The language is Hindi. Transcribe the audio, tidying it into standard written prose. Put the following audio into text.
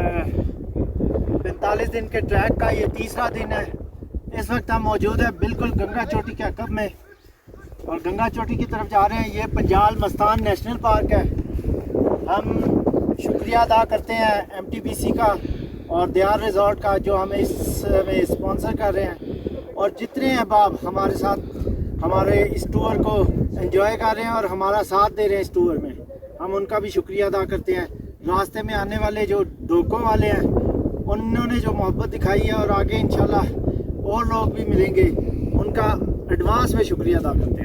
45 दिन के ट्रैक का ये तीसरा दिन है। इस वक्त हम मौजूद है बिल्कुल गंगा चोटी के अकब में और गंगा चोटी की तरफ जा रहे हैं। ये पंजाल मस्तान नेशनल पार्क है। हम शुक्रिया अदा करते हैं MTBC का और दयार रिजॉर्ट का जो हमें इसमें स्पॉन्सर कर रहे हैं, और जितने अहबाब हमारे साथ हमारे इस टूर को एंजॉय कर रहे हैं और हमारा साथ दे रहे हैं इस टूर में, हम उनका भी शुक्रिया अदा करते हैं। रास्ते में आने वाले जो धोखों वाले हैं उन्होंने जो मोहब्बत दिखाई है और आगे इंशाल्लाह और लोग भी मिलेंगे, उनका एडवांस में शुक्रिया अदा करते हैं।